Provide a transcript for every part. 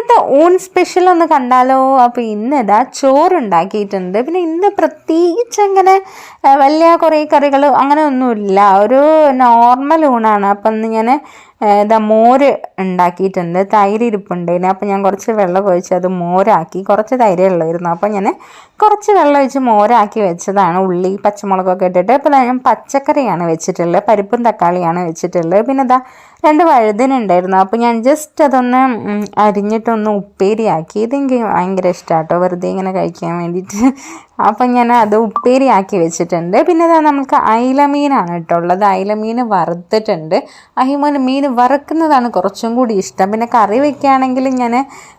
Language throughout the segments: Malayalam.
ഇന്നത്തെ ഊൺ സ്പെഷ്യൽ ഒന്ന് കണ്ടാലോ? അപ്പോൾ ഇന്നിതാ ചോറുണ്ടാക്കിയിട്ടുണ്ട്. പിന്നെ ഇന്ന് പ്രത്യേകിച്ച് അങ്ങനെ വലിയ കുറേ കറികൾ അങ്ങനെ ഒന്നുമില്ല, ഒരു നോർമൽ ഊണാണ്. അപ്പം ഇന്ന് ഞാൻ ഇതാ മോര് ഉണ്ടാക്കിയിട്ടുണ്ട്. തൈര് ഇരിപ്പുണ്ടായിരുന്നു, അപ്പോൾ ഞാൻ കുറച്ച് വെള്ളം ഒഴിച്ച് അത് മോരാക്കി. കുറച്ച് തൈരേ ഉള്ളായിരുന്നു, അപ്പോൾ ഞാൻ കുറച്ച് വെള്ളം ഒഴിച്ച് മോരാക്കി വെച്ചതാണ്. ഉള്ളി പച്ചമുളകൊക്കെ ഇട്ടിട്ട്. അപ്പോൾ ഞാൻ പച്ചക്കറിയാണ് വെച്ചിട്ടുള്ളത്, പരിപ്പും തക്കാളിയാണ് വെച്ചിട്ടുള്ളത്. പിന്നെ ഇതാ 2 വഴുതന ഉണ്ടായിരുന്നു, അപ്പോൾ ഞാൻ ജസ്റ്റ് അതൊന്ന് അരിഞ്ഞിട്ടൊന്ന് ഉപ്പേരിയാക്കി. ഇതെനിക്ക് ഭയങ്കര ഇഷ്ടമാട്ടോ, വെറുതെ ഇങ്ങനെ കഴിക്കാൻ വേണ്ടിയിട്ട്. അപ്പം ഞാൻ അത് ഉപ്പേരിയാക്കി വെച്ചിട്ടുണ്ട്. പിന്നെ ഇതാ നമുക്ക് അയിലമീനാണ് കേട്ടുള്ളത്. അയിലമീൻ വറുത്തിട്ടുണ്ട്. അഹിമോന് മീൻ വറുക്കുന്നതാണ് കുറച്ചും കൂടി ഇഷ്ടം. പിന്നെ കറി വെക്കുകയാണെങ്കിൽ ഞാൻ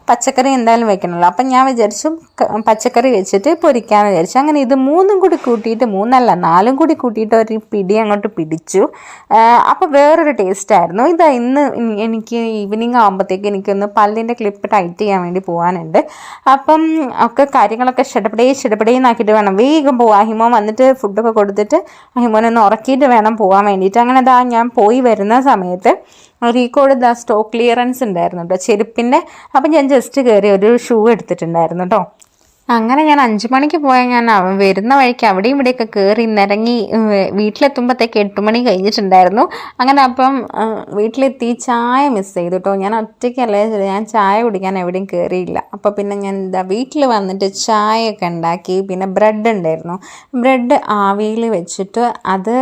പച്ചക്കറി എന്തായാലും വെക്കണമല്ലോ, അപ്പം ഞാൻ വിചാരിച്ചു പച്ചക്കറി വെച്ചിട്ട് പൊരിക്കാമെന്ന് വിചാരിച്ചു. അങ്ങനെ ഇത് 3 കൂടി കൂട്ടിയിട്ട്, 3 അല്ല 4 കൂടി കൂട്ടിയിട്ട് ഒരു പിടി അങ്ങോട്ട് പിടിച്ചു. അപ്പോൾ വേറൊരു ടേസ്റ്റായിരുന്നു. ഇതാ ഇന്ന് എനിക്ക് ഈവനിങ് ആകുമ്പോഴത്തേക്ക് എനിക്കൊന്ന് പല്ലിൻ്റെ ക്ലിപ്പ് ടൈറ്റ് ചെയ്യാൻ വേണ്ടി പോകാനുണ്ട്. അപ്പം ഒക്കെ കാര്യങ്ങളൊക്കെ ഷെടപടേന്നാക്കിയിട്ട് വേണം വേഗം പോകാം. അഹിമോൻ വന്നിട്ട് ഫുഡൊക്കെ കൊടുത്തിട്ട് അഹിമോനൊന്ന് ഉറക്കിയിട്ട് വേണം പോകാൻ വേണ്ടിയിട്ട്. അങ്ങനെ ഇതാ ഞാൻ പോയി വരുന്ന സമയത്ത് റീക്കോട് സ്റ്റോക്ക് ക്ലിയറൻസ് ഉണ്ടായിരുന്നു കേട്ടോ, ചെരുപ്പിൻ്റെ. അപ്പം ഞാൻ ജസ്റ്റ് കയറി ഒരു ഷൂ എടുത്തിട്ടുണ്ടായിരുന്നു കേട്ടോ. അങ്ങനെ ഞാൻ 5 മണിക്ക് പോയാൽ ഞാൻ വരുന്ന വഴിക്ക് അവിടെയും ഇവിടെയൊക്കെ കയറി നിരങ്ങി വീട്ടിലെത്തുമ്പോഴത്തേക്ക് 8 മണി കഴിഞ്ഞിട്ടുണ്ടായിരുന്നു. അങ്ങനെ അപ്പം വീട്ടിലെത്തി ചായ മിസ് ചെയ്തു കേട്ടോ. ഞാൻ ഒറ്റയ്ക്കല്ലേ, ഞാൻ ചായ കുടിക്കാൻ എവിടെയും കയറിയില്ല. അപ്പോൾ പിന്നെ ഞാൻ എന്താ വീട്ടിൽ വന്നിട്ട് ചായയൊക്കെ ഉണ്ടാക്കി. പിന്നെ ബ്രെഡ് ഉണ്ടായിരുന്നു, ബ്രെഡ് ആവിയിൽ വെച്ചിട്ട് അത്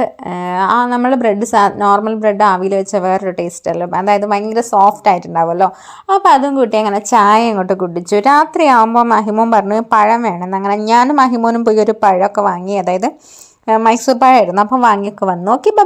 നമ്മൾ ബ്രെഡ് നോർമൽ ബ്രെഡ് ആവിയിൽ വെച്ച വേറൊരു ടേസ്റ്റ് അല്ലോ, അതായത് ഭയങ്കര സോഫ്റ്റ് ആയിട്ടുണ്ടാവുമല്ലോ. അപ്പോൾ അതും കൂട്ടി അങ്ങനെ ചായ ഇങ്ങോട്ട് കുടിച്ചു. രാത്രി ആകുമ്പോൾ മഹിമോൻ പറഞ്ഞു പഴം വേണമെന്ന്. അങ്ങനെ ഞാനും മഹിമോനും പോയി ഒരു പഴമൊക്കെ വാങ്ങി, അതായത് മൈസൂർ പഴമായിരുന്നു. അപ്പം വാങ്ങിയൊക്കെ വന്നു. Okay, by.